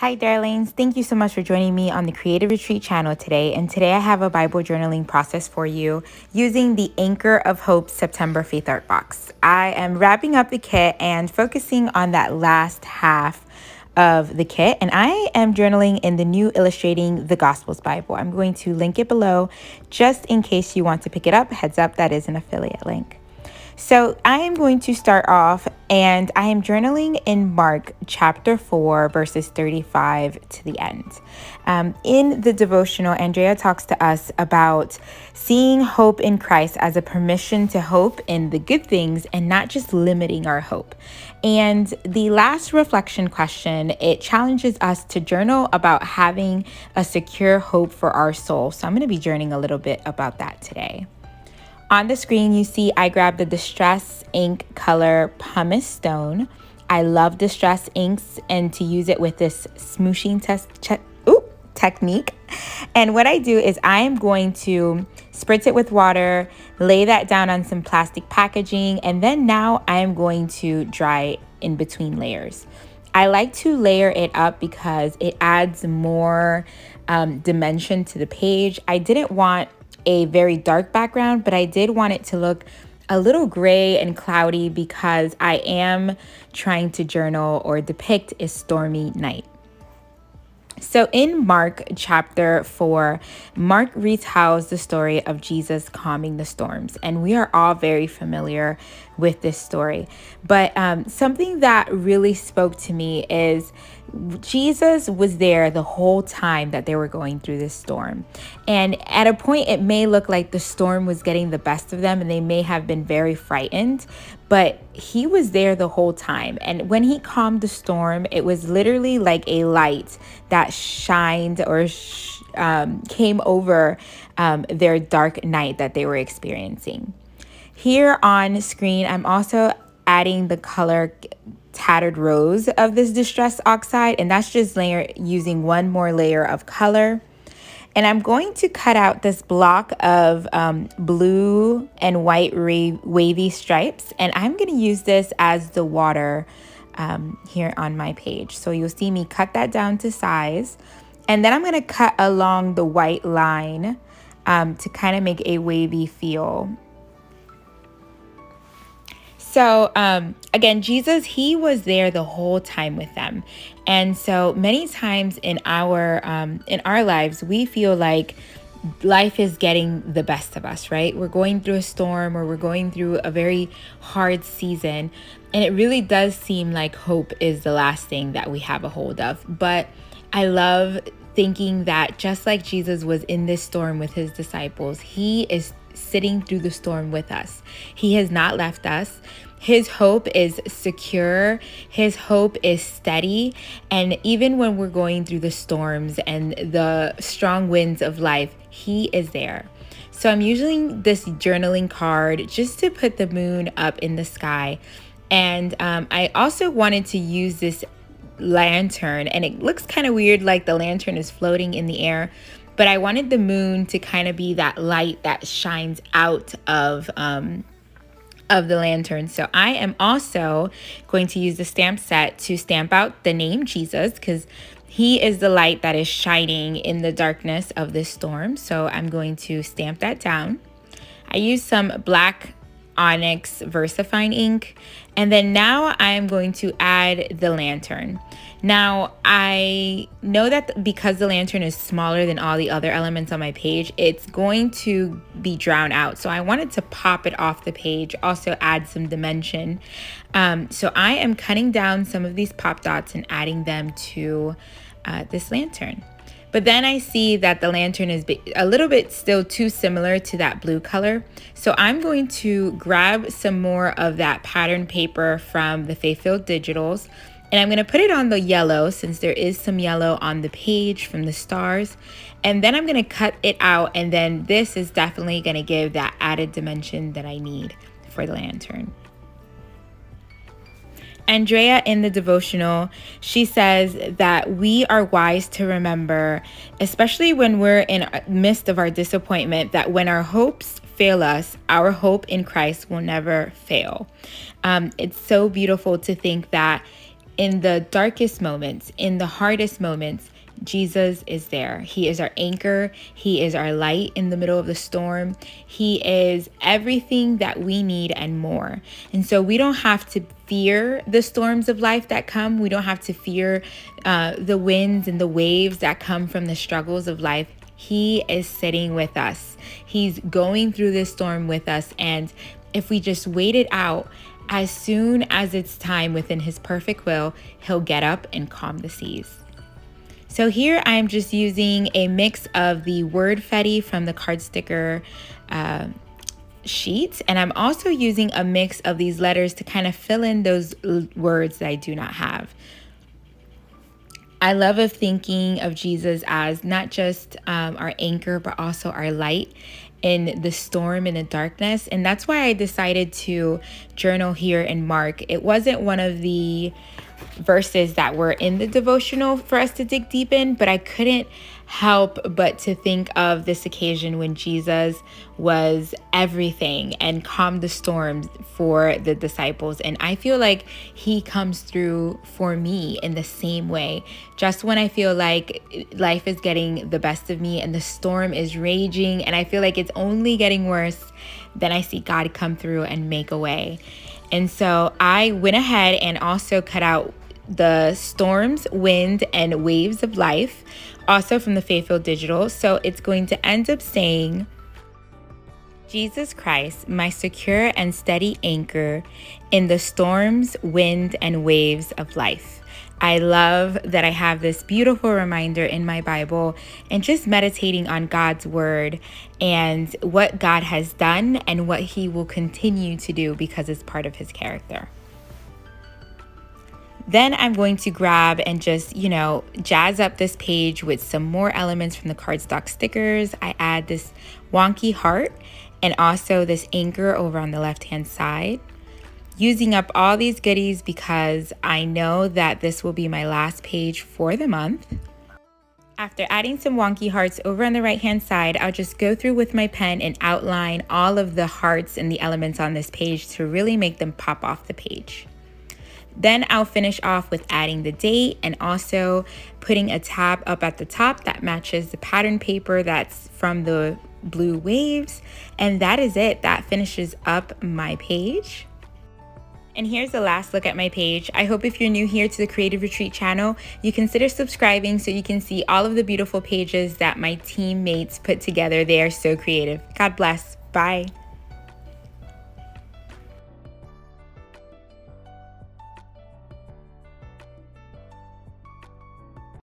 Hi, darlings. Thank you so much for joining me on the Creative Retreat channel today. And today I have a Bible journaling process for you using the Anchor of Hope September Faith Art Box. I am wrapping up the kit and focusing on that last half of the kit. And I am journaling in the New Illustrating the Gospels Bible. I'm going to link it below just in case you want to pick it up. Heads up, that is an affiliate link. So I am going to start off and I am journaling in Mark chapter 4, verses 35 to the end. In the devotional, Andrea talks to us about seeing hope in Christ as a permission to hope in the good things and not just limiting our hope. And the last reflection question, it challenges us to journal about having a secure hope for our soul. So I'm going to be journaling a little bit about that today. On the screen, you see I grabbed the Distress ink color Pumice Stone. I love Distress inks and to use it with this smooshing technique. And what I do is I am going to spritz it with water, lay that down on some plastic packaging, and then now I am going to dry in between layers. I like to layer it up because it adds more dimension to the page. I didn't want a very dark background, but I did want it to look a little gray and cloudy because I am trying to journal or depict a stormy night. So in Mark chapter 4, Mark retells the story of Jesus calming the storms. And we are all very familiar with this story. But something that really spoke to me is Jesus was there the whole time that they were going through this storm. And at a point, it may look like the storm was getting the best of them and they may have been very frightened, but he was there the whole time. And when he calmed the storm, it was literally like a light that shined or came over their dark night that they were experiencing. Here on screen, I'm also adding the color Tattered Rose of this Distress Oxide, and that's just using one more layer of color. And I'm going to cut out this block of blue and white wavy stripes, and I'm going to use this as the water here on my page. So you'll see me cut that down to size, and then I'm going to cut along the white line to kind of make a wavy feel. So again, Jesus, he was there the whole time with them. And so many times in our lives, we feel like life is getting the best of us, right? We're going through a storm or we're going through a very hard season. And it really does seem like hope is the last thing that we have a hold of. But I love thinking that just like Jesus was in this storm with his disciples, he is sitting through the storm with us. He has not left us. His hope is secure. His hope is steady. And even when we're going through the storms and the strong winds of life, he is there. So I'm using this journaling card just to put the moon up in the sky. And I also wanted to use this lantern, and it looks kind of weird, like the lantern is floating in the air. But I wanted the moon to kind of be that light that shines out of the lantern. So I am also going to use the stamp set to stamp out the name Jesus, because he is the light that is shining in the darkness of this storm. So I'm going to stamp that down. I use some black onyx VersaFine ink, and then now I'm going to add the lantern. Now I know that because the lantern is smaller than all the other elements on my page, it's going to be drowned out. So I wanted to pop it off the page, also add some dimension. So I am cutting down some of these pop dots and adding them to this lantern. But then I see that the lantern is a little bit still too similar to that blue color. So I'm going to grab some more of that pattern paper from the Faith-Filled Digitals, and I'm going to put it on the yellow since there is some yellow on the page from the stars. And then I'm going to cut it out, and then this is definitely going to give that added dimension that I need for the lantern. Andrea in the devotional, she says that we are wise to remember, especially when we're in the midst of our disappointment, that when our hopes fail us, our hope in Christ will never fail. It's so beautiful to think that In the darkest moments, in the hardest moments, Jesus is there. He is our anchor. He is our light in the middle of the storm. He is everything that we need and more. And so we don't have to fear the storms of life that come. We don't have to fear the winds and the waves that come from the struggles of life. He is sitting with us. He's going through this storm with us. And if we just wait it out, as soon as it's time within his perfect will, he'll get up and calm the seas. So here I'm just using a mix of the word fetty from the card sticker sheet. And I'm also using a mix of these letters to kind of fill in those words that I do not have. I love thinking of Jesus as not just our anchor, but also our light in the storm and the darkness. And that's why I decided to journal here in Mark. It wasn't one of the verses that were in the devotional for us to dig deep in, but I couldn't help but to think of this occasion when Jesus was everything and calmed the storms for the disciples. And I feel like he comes through for me in the same way. Just when I feel like life is getting the best of me and the storm is raging and I feel like it's only getting worse, then I see God come through and make a way. And so I went ahead and also cut out the storms, wind, and waves of life, also from the Faithful Digital. So it's going to end up saying, Jesus Christ, my secure and steady anchor in the storms, wind, and waves of life. I love that I have this beautiful reminder in my Bible and just meditating on God's word and what God has done and what he will continue to do because it's part of his character. Then I'm going to grab and just, jazz up this page with some more elements from the cardstock stickers. I add this wonky heart and also this anchor over on the left-hand side. Using up all these goodies because I know that this will be my last page for the month. After adding some wonky hearts over on the right-hand side, I'll just go through with my pen and outline all of the hearts and the elements on this page to really make them pop off the page. Then I'll finish off with adding the date and also putting a tab up at the top that matches the pattern paper that's from the blue waves. And that is it. That finishes up my page. And here's the last look at my page. I hope if you're new here to the Creative Retreat channel, you consider subscribing so you can see all of the beautiful pages that my teammates put together. They are so creative. God bless. Bye.